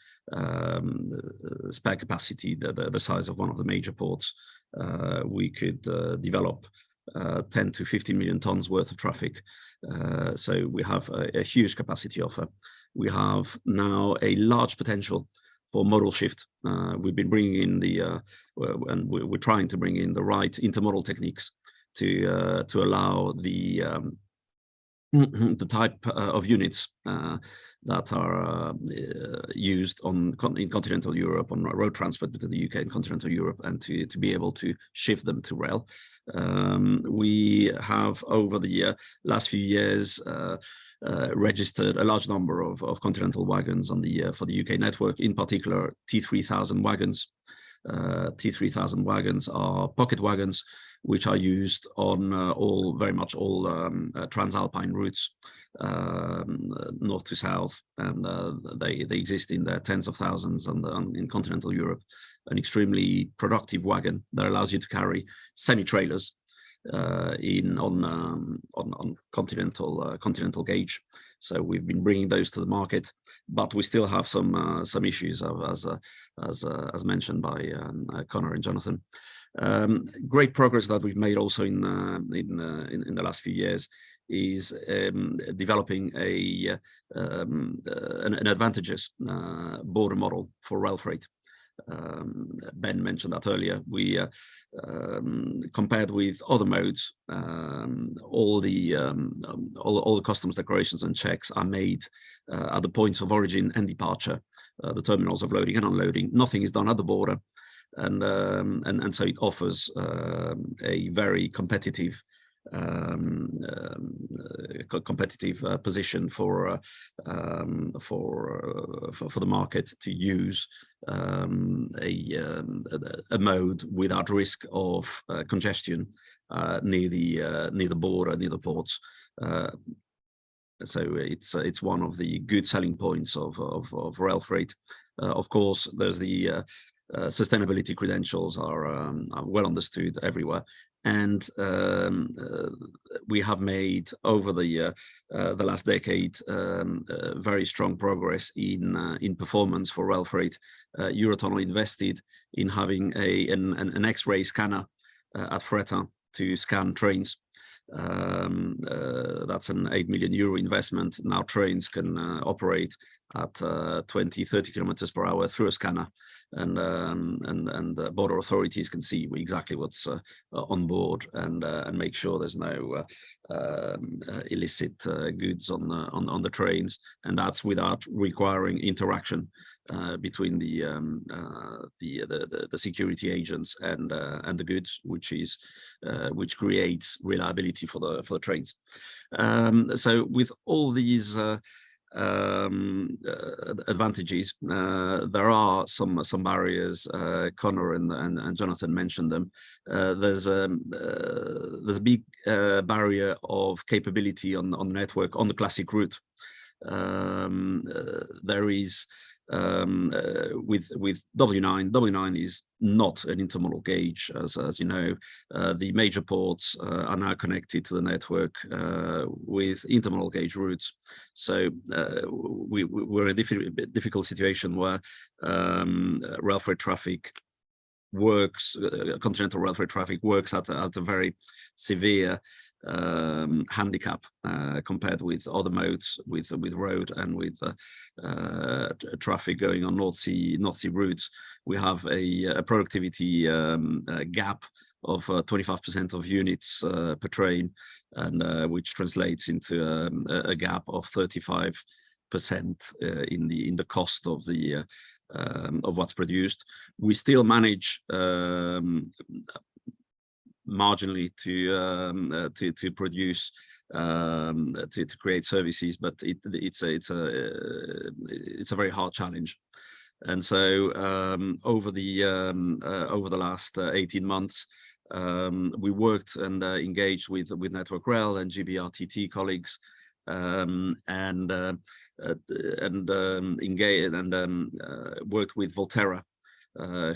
Speaker 6: spare capacity, the size of one of the major ports. We could develop 10 to 15 million tons worth of traffic. So we have a huge capacity offer. We have now a large potential for modal shift. We've been bringing in and we're trying to bring in the right intermodal techniques to allow the type of units that are used in continental Europe on road transport between the UK and continental Europe, and to be able to shift them to rail. We have over the last few years registered a large number of continental wagons on for the UK network, in particular T3000 wagons. T3000 wagons are pocket wagons which are used on very much all transalpine routes, north to south, and they exist in their tens of thousands in continental Europe. An extremely productive wagon that allows you to carry semi-trailers on continental gauge. So we've been bringing those to the market, but we still have some issues as mentioned by Connor and Jonathan. Great progress that we've made also in the last few years is developing an advantageous border model for rail freight. Ben mentioned that earlier. We compared with other modes, all the customs declarations and checks are made at the points of origin and departure, the terminals of loading and unloading. Nothing is done at the border, and so it offers a very competitive position for the market to use a mode without risk of congestion near the border, near the ports. So it's one of the good selling points of rail freight. Of course, there's the sustainability credentials are well understood everywhere, and we have made over the last decade very strong progress in performance for rail freight. Eurotunnel invested in having an X-ray scanner at Freta to scan trains. That's an €8 million investment. Now trains can operate at 20-30 kilometers per hour through a scanner, and the border authorities can see exactly what's on board and make sure there's no illicit goods on the trains, and that's without requiring interaction between the security agents and the goods, which creates reliability for the trains. So with all these advantages, there are some barriers. Connor and Jonathan mentioned them. There's a big barrier of capability on the network on the classic route. There is with W9. W9 is not an intermodal gauge, as you know. The major ports are now connected to the network with intermodal gauge routes. So we're in a difficult situation where rail freight traffic works, continental rail freight traffic works at a very severe handicap compared with other modes, with road and with traffic going on North Sea routes. We have a productivity gap of 25% of units per train, and which translates into a gap of 35% in the cost of the of what's produced. We still manage marginally to produce to create services, but it's a very hard challenge. And so over the last 18 months, we worked and engaged with Network Rail and GBRTT colleagues, and engaged and worked with Volterra,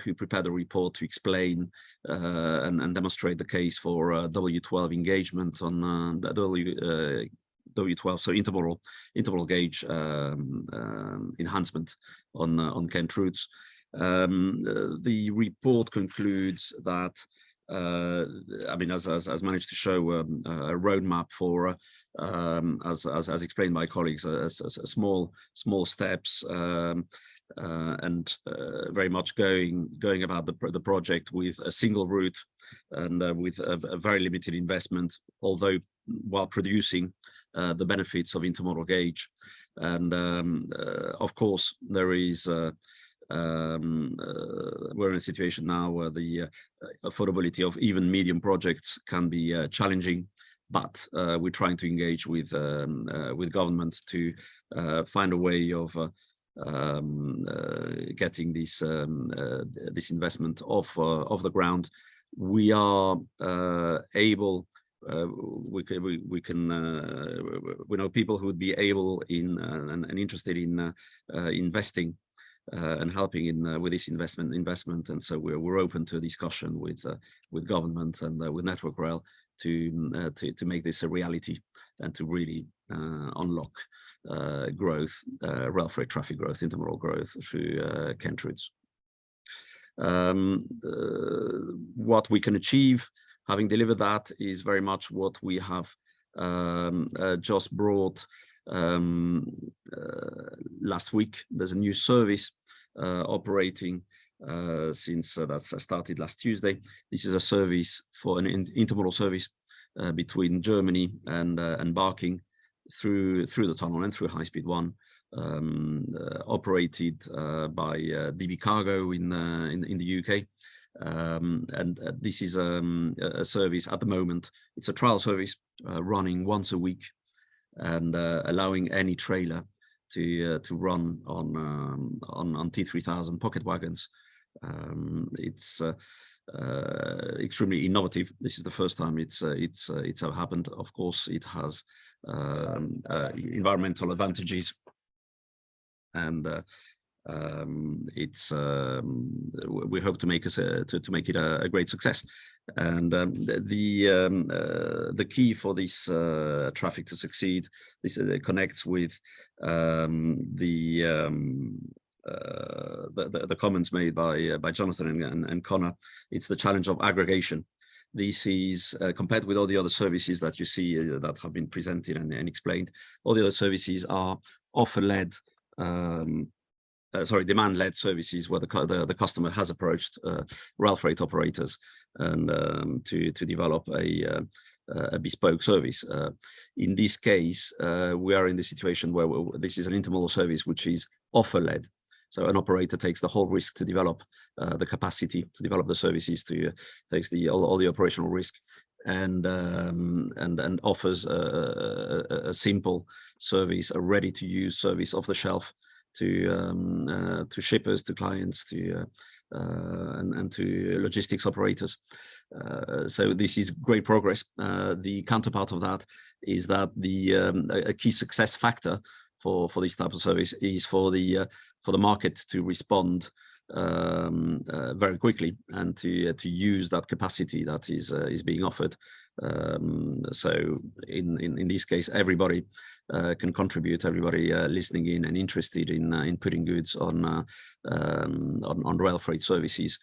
Speaker 6: who prepared a report to explain and demonstrate the case for W12 engagement on the W12, so intermodal gauge enhancement on Kent routes. The report concludes that, I mean, as managed to show a roadmap for, as explained by colleagues, small steps, and very much going about the project with a single route and with a very limited investment, although while producing the benefits of intermodal gauge. And of course, there is we're in a situation now where the affordability of even medium projects can be challenging, but we're trying to engage with government to find a way of getting this this investment off the ground. We are able. We know people who would be able in and interested in investing and helping in with this investment, and so we're open to discussion with government and with Network Rail to make this a reality and to really unlock growth, rail freight traffic growth, intermodal growth through Kent routes. What we can achieve, having delivered that, is very much what we have just brought last week. There's a new service operating since that started last Tuesday. This is a service for an intermodal service between Germany and Barking through the tunnel and through High Speed 1, operated by DB Cargo in the UK. And this is a service at the moment. It's a trial service running once a week, and allowing any trailer to run on T3000 pocket wagons. It's extremely innovative. This is the first time it's ever happened. Of course, it has environmental advantages, and we hope to make it a great success. And the key for this traffic to succeed, this connects with the comments made by Jonathan and Connor. It's the challenge of aggregation. This is compared with all the other services that you see that have been presented and explained. All the other services are offer-led, demand-led services where the customer has approached rail freight operators and to develop a bespoke service. In this case, we are in the situation where this is an intermodal service which is offer-led. So an operator takes the whole risk to develop the capacity to develop the services, takes all the operational risk, and offers a simple service, a ready-to-use service off the shelf to shippers, to clients, and to logistics operators. So this is great progress. The counterpart of that is that a key success factor for this type of service is for the market to respond very quickly and to use that capacity that is being offered. So in this case, everybody can contribute. Everybody listening in and interested in putting goods on rail freight services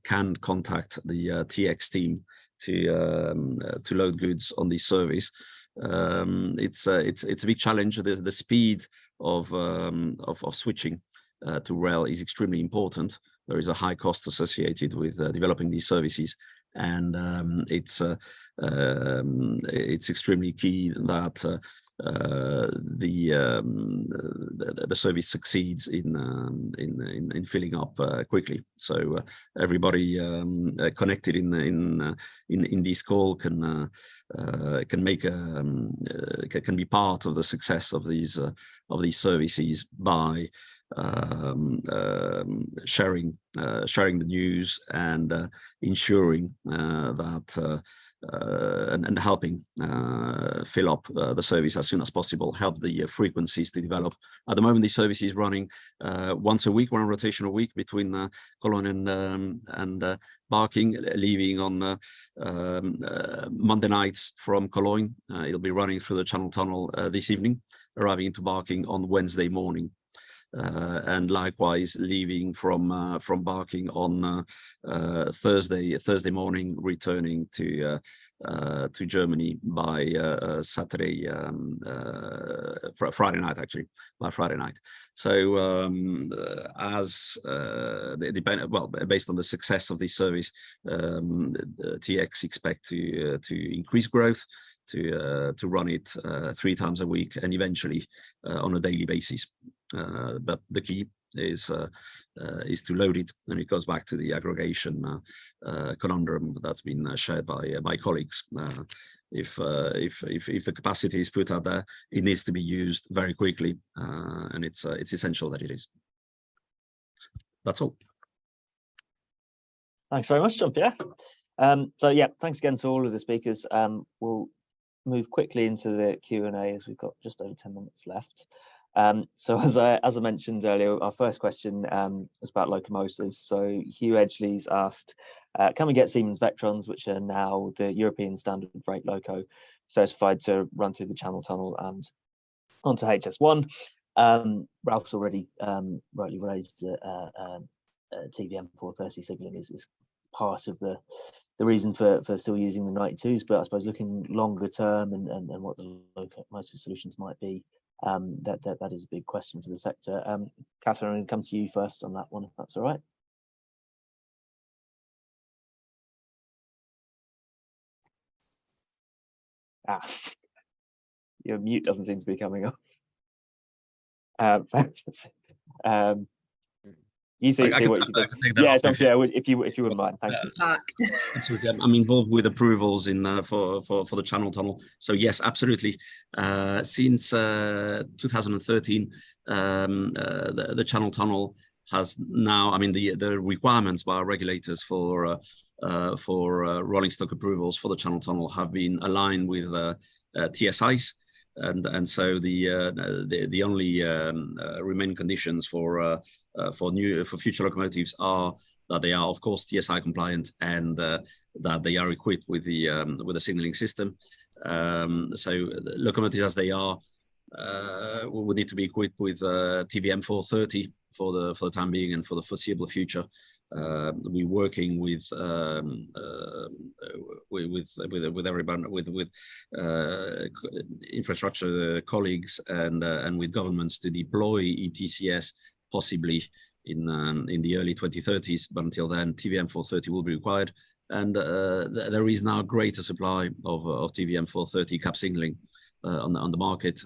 Speaker 6: can contact the TX team to load goods on this service. It's a big challenge. The speed of switching to rail is extremely important. There is a high cost associated with developing these services, and it's extremely key that the service succeeds in filling up quickly. So everybody connected in this call can be part of the success of these services by sharing the news and ensuring that and helping fill up the service as soon as possible, help the frequencies to develop. At the moment, the service is running once a week, one rotational week between Cologne and Barking, leaving on Monday nights from Cologne. It'll be running through the Channel Tunnel this evening, arriving into Barking on Wednesday morning. And likewise leaving from Barking on Thursday morning, returning to Germany by Friday night, actually, by Friday night. So based on the success of this service, TX expect to increase growth, to run it 3 times a week and eventually on a daily basis. But the key is to load it, and it goes back to the aggregation conundrum that's been shared by colleagues. If the capacity is put out there, it needs to be used very quickly, and it's essential that it is. That's all.
Speaker 2: Thanks very much, Jean-Pierre. So yeah, thanks again to all of the speakers. We'll move quickly into the Q&A as we've got just over 10 minutes left. So as I mentioned earlier, our first question was about locomotives. So Hugh Edgley's asked, can we get Siemens Vectrons, which are now the European standard freight loco, certified to run through the Channel Tunnel and onto HS1? Ralph's already rightly raised TVM 430 signalling is part of the reason for still using the 92s, but I suppose looking longer term and what the locomotive solutions might be, that is a big question for the sector. Kathryn, I'm going to come to you first on that one, if that's all right. Your mute doesn't seem to be coming up. You see what you think. Yeah, if you wouldn't mind, thank you.
Speaker 6: Absolutely. I'm involved with approvals in for the Channel Tunnel. So yes, absolutely. Since 2013, the Channel Tunnel has now, I mean, the requirements by our regulators for rolling stock approvals for the Channel Tunnel have been aligned with TSIs. And so the only remaining conditions for future locomotives are that they are, of course, TSI compliant and that they are equipped with the signaling system. So locomotives as they are will need to be equipped with TVM 430 for the time being and for the foreseeable future. We're working with everybody, with infrastructure colleagues and with governments to deploy ETCS possibly in the early 2030s. But until then, TVM 430 will be required, and there is now greater supply of TVM 430 cap signaling on the market.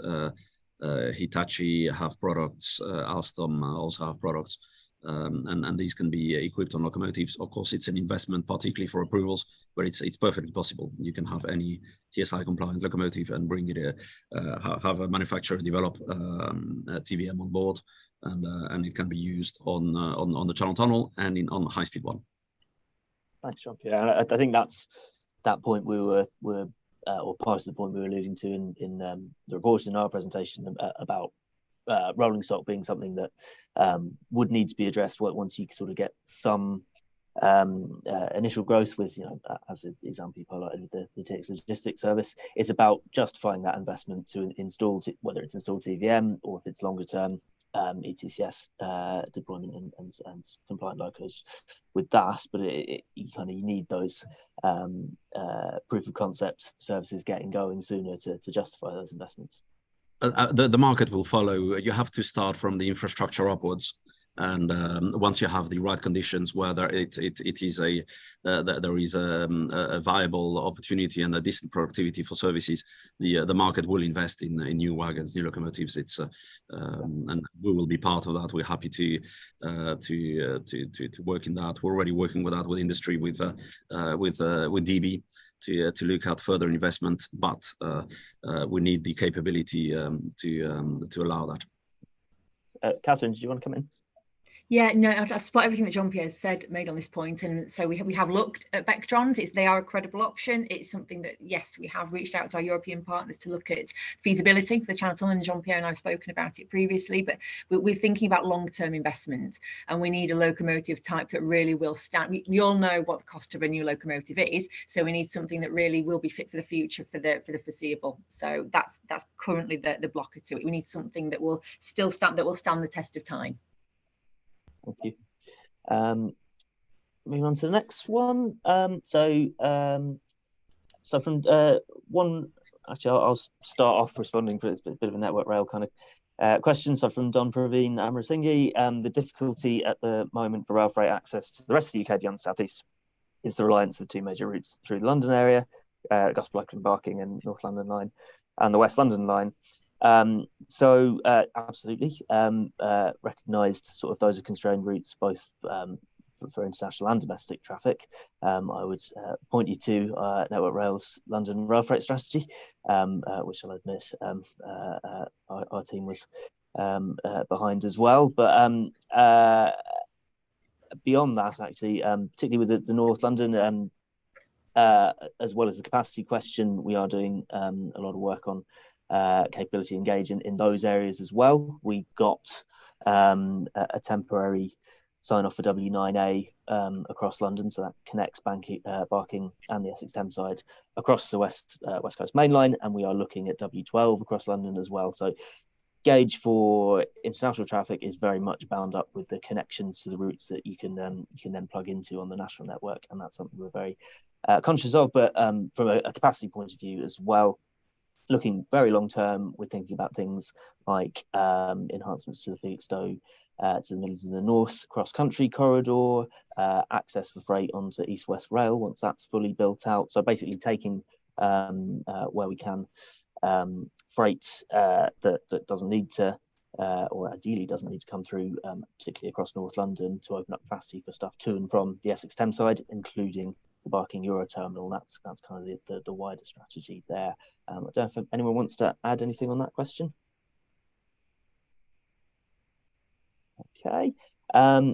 Speaker 6: Hitachi have products, Alstom also have products. And these can be equipped on locomotives. Of course, it's an investment, particularly for approvals, but it's perfectly possible. You can have any TSI compliant locomotive and bring it, have a manufacturer develop TVM on board, and it can be used on the Channel Tunnel and on the high-speed one.
Speaker 2: Thanks, Jean-Pierre. I think that's that point we were or part of the point we were alluding to in the report in our presentation about rolling stock being something that would need to be addressed once you sort of get some initial growth with, as the example you highlighted with the TX logistics service. It's about justifying that investment to install, whether it's install TVM or if it's longer term ETCS deployment and compliant locos with that. But you need those proof of concept services getting going sooner to justify those investments.
Speaker 6: The market will follow. You have to start from the infrastructure upwards, and once you have the right conditions where there is a viable opportunity and a decent productivity for services, the market will invest in new wagons, new locomotives. And we will be part of that. We're happy to work in that. We're already working with that with industry, with DB. To look at further investment, but we need the capability to allow that.
Speaker 2: Kathryn, did you want to come in?
Speaker 5: Yeah, no, I support everything that Jean-Pierre made on this point. And so we have looked at Vectrons. They are a credible option. It's something that, yes, we have reached out to our European partners to look at feasibility for the Channel Tunnel, and Jean-Pierre and I have spoken about it previously, but we're thinking about long-term investment, and we need a locomotive type that really will stand. We all know what the cost of a new locomotive is, so we need something that really will be fit for the future, for the foreseeable. So that's currently the blocker to it. We need something that will still stand the test of time.
Speaker 2: Thank you. Moving on to the next one. So from one, actually, I'll start off responding, but it's a bit of a Network Rail kind of question. So from Don Praveen Amarasinghe, the difficulty at the moment for rail freight access to the rest of the UK beyond the South East is the reliance of two major routes through the London area, Gospel Oakland Barking and North London Line, and the West London Line. So absolutely recognised sort of those are constrained routes, both for international and domestic traffic. I would point you to Network Rail's London Rail Freight Strategy, which I'll admit our team was behind as well. But beyond that, actually, particularly with the North London, as well as the capacity question, we are doing a lot of work on capability engage in those areas as well. We got a temporary sign off for W9A across London, so that connects Barking and the Essex Thames side across the West Coast Main Line, and we are looking at W12 across London as well. So gauge for international traffic is very much bound up with the connections to the routes that you can then plug into on the national network, and that's something we're very conscious of. But from a capacity point of view as well, looking very long term, we're thinking about things like enhancements to the Felixstowe to the Midlands and the North cross-country corridor, access for freight onto East-West Rail once that's fully built out. So basically taking where we can freight that doesn't need to, or ideally doesn't need to come through, particularly across North London, to open up capacity for stuff to and from the Essex Thames side, including the Barking Eurotunnel. That's kind of the wider strategy there. I don't know if anyone wants to add anything on that question. Okay.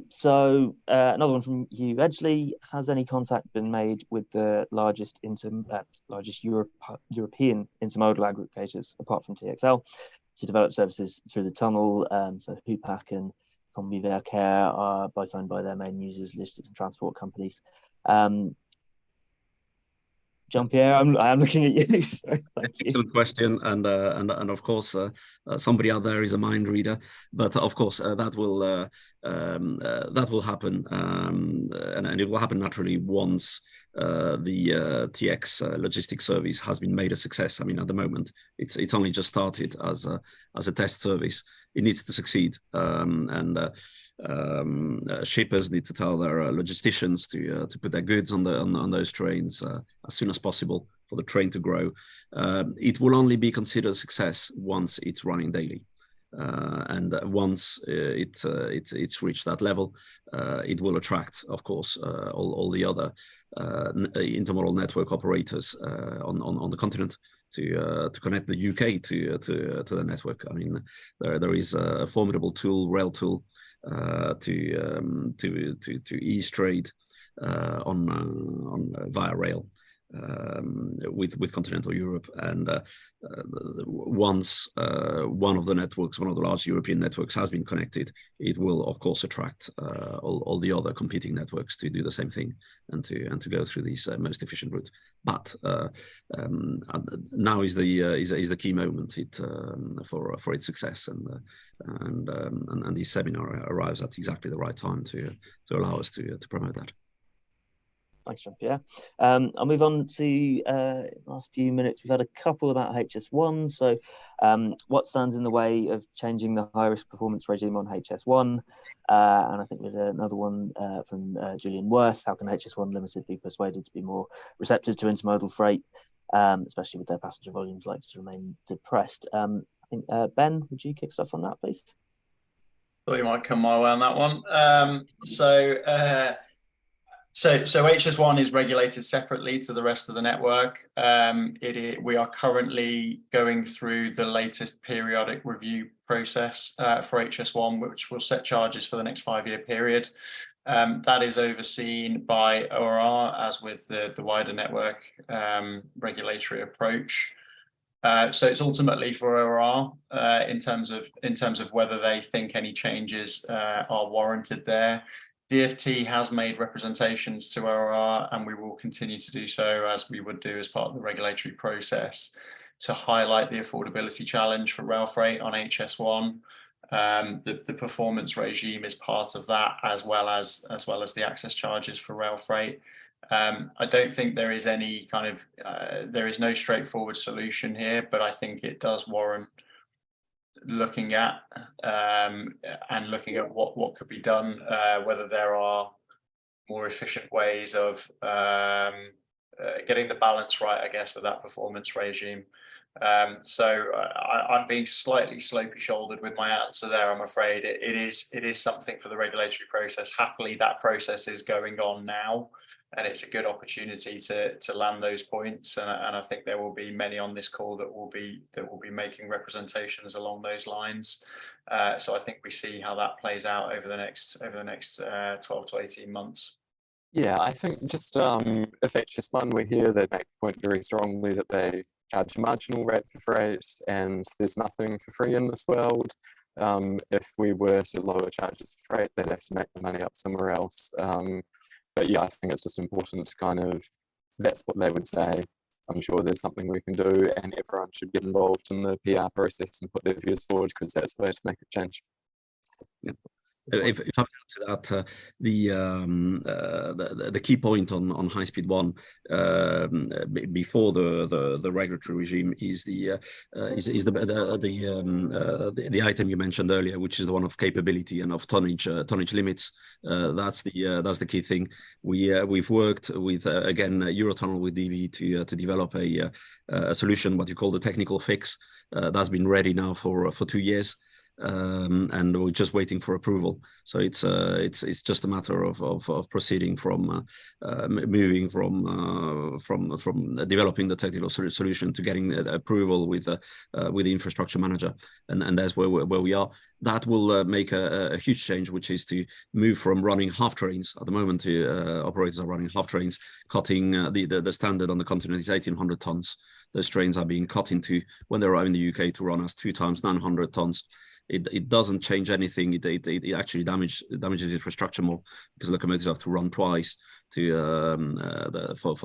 Speaker 2: So another one from Hugh Edgley. Has any contact been made with the largest European intermodal aggregators apart from TXL to develop services through the tunnel? So Hupac and Convivair Care are both owned by their main users, logistics and transport companies. Jean-Pierre, I'm looking at you. Sorry,
Speaker 6: excellent question, and of course somebody out there is a mind reader, but of course that will happen, and it will happen naturally once the TX logistics service has been made a success. I mean, at the moment it's only just started as a test service. It needs to succeed, and shippers need to tell their logisticians to put their goods on those trains as soon as possible for the train to grow. It will only be considered a success once it's running daily, and once it's reached that level, it will attract, of course, all the other intermodal network operators on the continent to connect the UK to the network. I mean, there is a formidable tool, rail tool, to ease trade on via rail. with continental Europe. And once one of the networks, one of the large European networks, has been connected, it will of course attract all the other competing networks to do the same thing and to go through this most efficient route. But now is the key moment for its success, and this seminar arrives at exactly the right time to allow us to promote that.
Speaker 2: Thanks, Jean-Pierre. I'll move on to last few minutes. We've had a couple about HS1. So what stands in the way of changing the high-risk performance regime on HS1? And I think there's another one from Julian Worth. How can HS1 Limited be persuaded to be more receptive to intermodal freight, especially with their passenger volumes likely to remain depressed? I think, Ben, would you kick stuff on that, please?
Speaker 3: Thought you might come my way on that one. So HS1 is regulated separately to the rest of the network. We are currently going through the latest periodic review process for HS1, which will set charges for the next 5-year period. That is overseen by ORR, as with the wider network regulatory approach. So it's ultimately for ORR in terms of whether they think any changes are warranted there. DfT has made representations to ORR, and we will continue to do so, as we would do as part of the regulatory process, to highlight the affordability challenge for rail freight on HS1. The performance regime is part of that, as well as the access charges for rail freight. I don't think there is any kind of there is no straightforward solution here, but I think it does warrant looking at and looking at what could be done, whether there are more efficient ways of getting the balance right, I guess, with that performance regime. So I'm being slightly slopey-shouldered with my answer there, I'm afraid. It is something for the regulatory process. Happily, that process is going on now, and it's a good opportunity to land those points. And I think there will be many on this call that will be making representations along those lines. So I think we see how that plays out over the next 12 to 18 months.
Speaker 4: Yeah, I think just if HS1 were here, they'd make the point very strongly that they charge a marginal rate for freight, and there's nothing for free in this world. If we were to lower charges for freight, they'd have to make the money up somewhere else. But yeah, I think it's just important to kind of, that's what they would say. I'm sure there's something we can do, and everyone should get involved in the PR process and put their views forward, because that's the way to make a change.
Speaker 6: Yeah. If I add to that, the key point on high speed one before the regulatory regime is the item you mentioned earlier, which is the one of capability and of tonnage limits. That's the key thing. We've worked with again Eurotunnel with DB to develop a solution, what you call the technical fix, that's been ready now for 2 years. And we're just waiting for approval. So it's just a matter of proceeding from moving from developing the technical solution to getting the approval with the infrastructure manager, and that's where we are. That will make a huge change, which is to move from running half trains. At the moment, operators are running half trains, cutting the standard on the continent is 1,800 tons. Those trains are being cut into, when they arrive in the UK, to run as 2 times 900 tons. It doesn't change anything. It actually damages the infrastructure more, because locomotives have to run twice for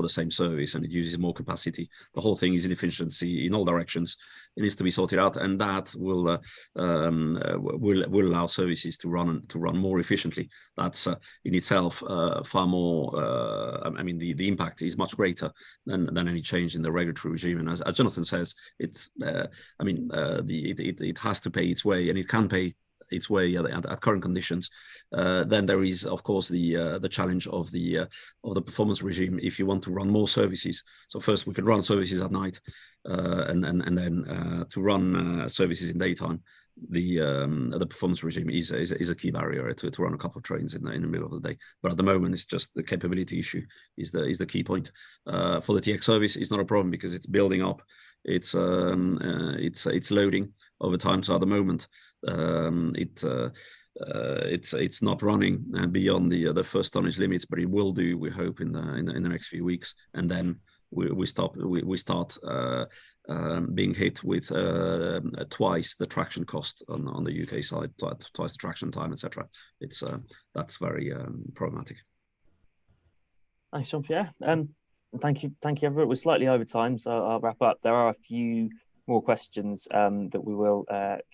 Speaker 6: the same service, and it uses more capacity. The whole thing is inefficiency in all directions. It needs to be sorted out, and that will allow services to run more efficiently. That's in itself far more. I mean, the impact is much greater than any change in the regulatory regime. And as Jonathan says, it's it has to pay its way, and it can pay its way at current conditions. Then there is, of course, the challenge of the performance regime if you want to run more services. So first, we can run services at night, and then to run services in daytime. The performance regime is a key barrier to run a couple of trains in the middle of the day. But at the moment, it's just the capability issue is the key point. For the TX service, it's not a problem because it's building up. It's loading over time. So at the moment, it's not running beyond the first tonnage limits, but it will do, we hope, in the next few weeks. And then we start being hit with twice the traction cost on the UK side, twice the traction time, etc. It's that's very problematic.
Speaker 2: Thanks, Jean-Pierre. Thank you, everyone. We're slightly over time, so I'll wrap up. There are a few more questions that we will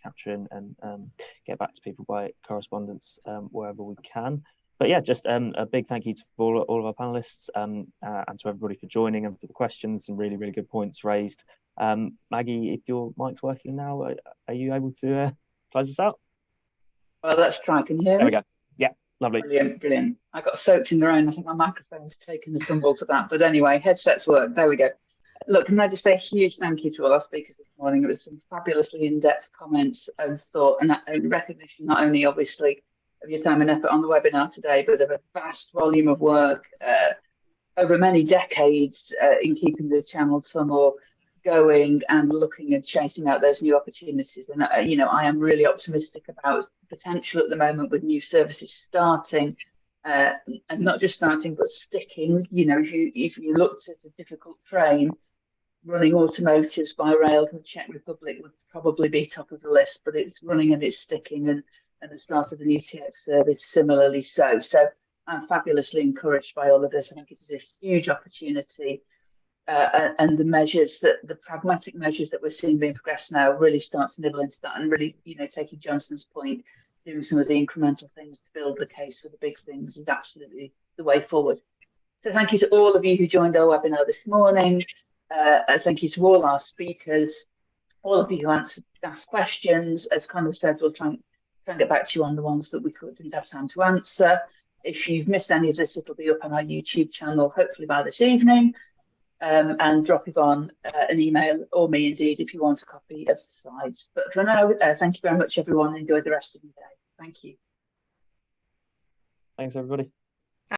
Speaker 2: capture and get back to people by correspondence wherever we can. But yeah, just a big thank you to all of our panelists and to everybody for joining and for the questions and really, really good points raised. Maggie, if your mic's working now, are you able to close us out?
Speaker 7: Well, let's try. Can you hear me?
Speaker 2: There we go. Yeah, lovely.
Speaker 7: Brilliant, brilliant. I got soaked in the rain. I think my microphone's taken the tumble for that. But anyway, headsets work. There we go. Look, can I just say a huge thank you to all our speakers this morning. It was some fabulously in-depth comments and thought and recognition, not only obviously of your time and effort on the webinar today, but of a vast volume of work over many decades in keeping the Channel Tunnel going and looking and chasing out those new opportunities. And you know, I am really optimistic about the potential at the moment with new services starting, and not just starting but sticking. You know, if you looked at a difficult train, running automotives by rail from the Czech Republic would probably be top of the list, but it's running and it's sticking, and the start of the new TX service similarly so. So I'm fabulously encouraged by all of this. I think it is a huge opportunity, and the pragmatic measures that we're seeing being progressed now really start to nibble into that, and really, you know, taking Johnson's point, doing some of the incremental things to build the case for the big things is absolutely the way forward. So thank you to all of you who joined our webinar this morning. Thank you to all our speakers, all of you who asked questions. As Conor said, we'll try and get back to you on the ones that we didn't have time to answer. If you've missed any of this, it'll be up on our YouTube channel, hopefully by this evening. And drop Yvonne an email, or me indeed, if you want a copy of the slides. But for now, thank you very much, everyone. Enjoy the rest of your day. Thank you.
Speaker 2: Thanks, everybody.